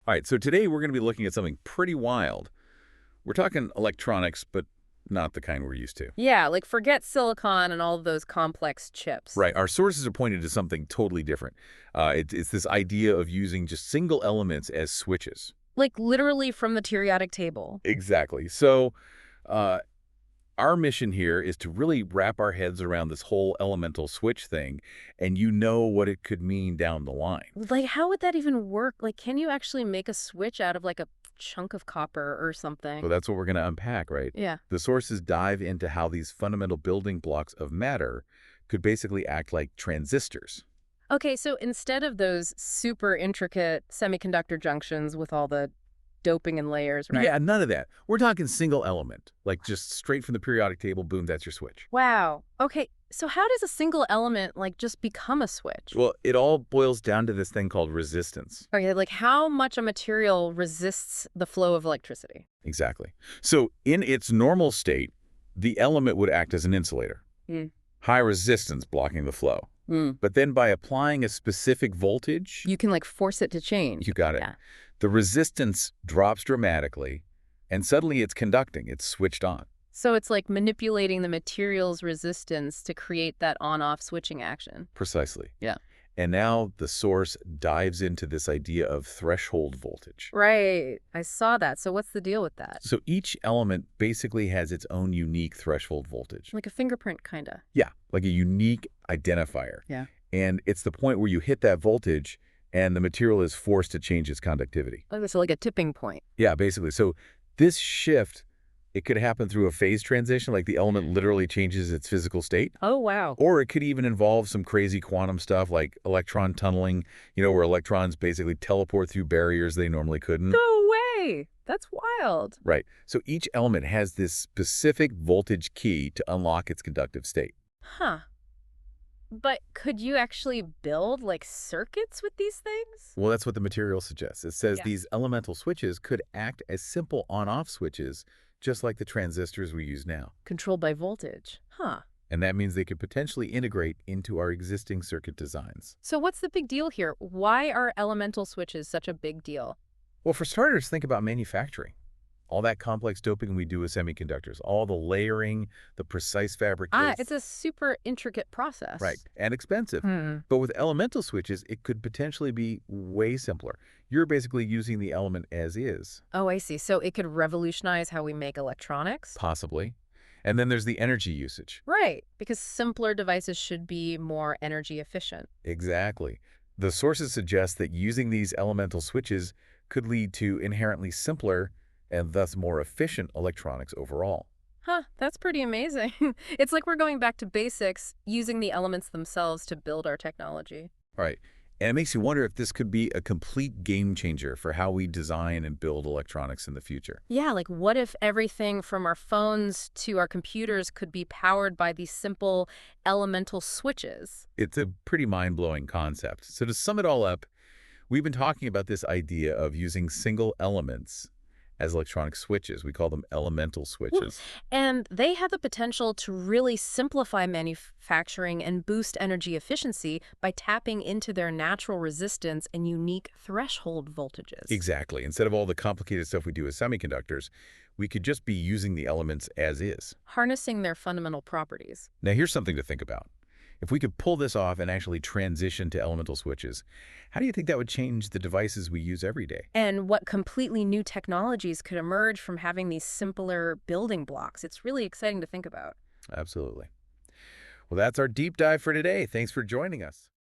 All right, so today we're going to be looking at something pretty wild. We're talking electronics, but not the kind we're used to. Yeah, like forget silicon and all of those complex chips. Right, our sources are pointing to something totally different. It's this idea of using just single elements as switches. Like literally from the periodic table. Exactly. So uh, our mission here is to really wrap our heads around this whole elemental switch thing, and you know what it could mean down the line. Like, how would that even work? Like, can you actually make a switch out of like a chunk of copper or So something? that's what we're going to unpack, right? Yeah. The sources dive into how these fundamental building blocks of matter could basically act like transistors. Okay, so instead of those super intricate semiconductor junctions with all the doping and layers, right? Yeah, none of that. We're talking single element, like just straight from the periodic table, boom, that's your switch. Wow. Okay, so how does a single element like just become a switch? Well, it all boils down to this thing called resistance. Okay, like how much a material resists the flow of electricity? Exactly. So in its normal state, the element would act as an insulator. High resistance blocking the flow. Mm. But then by applying a specific voltage, You can like force it to change. you got it. Yeah. The resistance drops dramatically, and suddenly it's conducting. It's switched on. So it's like manipulating the material's resistance to create that on-off switching action. Precisely. Yeah. And now the source dives into this idea of threshold voltage. Right. I saw that. So what's the deal with that? So each element basically has its own unique threshold voltage. Like a fingerprint, kind of. Yeah, like a unique identifier. Yeah. And it's the point where you hit that voltage and the material is forced to change its conductivity. Oh, so like a tipping point. Yeah, basically. So this shift, it could happen through a phase transition, like the element literally changes its physical state. Oh, wow. Or it could even involve some crazy quantum stuff like electron tunneling, where electrons basically teleport through barriers they normally couldn't. No way. That's wild. Right. So each element has this specific voltage key to unlock its conductive state. Huh. But could you actually build like circuits with these things? Well, that's what the material suggests. It says Yeah. these elemental switches could act as simple on-off switches, just like the transistors we use now. Controlled by voltage. Huh. And that means they could potentially integrate into our existing circuit designs. So what's the big deal here? Why are elemental switches such a big deal? Well, for starters, think about manufacturing. All that complex doping we do with semiconductors, all the layering, the precise fabrication. It's a super intricate process. Right, and expensive. Hmm. But with elemental switches, it could potentially be way simpler. You're basically using the element as is. Oh, I see. So it could revolutionize how we make electronics? Possibly. And then there's the energy usage. Right, because simpler devices should be more energy efficient. Exactly. The sources suggest that using these elemental switches could lead to inherently simpler and thus more efficient electronics overall. Huh, that's pretty amazing. It's like we're going back to basics, using the elements themselves to build our technology. Right. And it makes you wonder if this could be a complete game changer for how we design and build electronics in the future. Yeah, like what if everything from our phones to our computers could be powered by these simple elemental switches? It's a pretty mind-blowing concept. So to sum it all up, we've been talking about this idea of using single elements as electronic switches. We call them elemental switches. And they have the potential to really simplify manufacturing and boost energy efficiency by tapping into their natural resistance and unique threshold voltages. Exactly. Instead of all the complicated stuff we do with semiconductors, we could just be using the elements as is. Harnessing their fundamental properties. Now, here's something to think about. If we could pull this off and actually transition to elemental switches, how do you think that would change the devices we use every day? And what completely new technologies could emerge from having these simpler building blocks. It's really exciting to think about. Absolutely. Well, that's our deep dive for today. Thanks for joining us.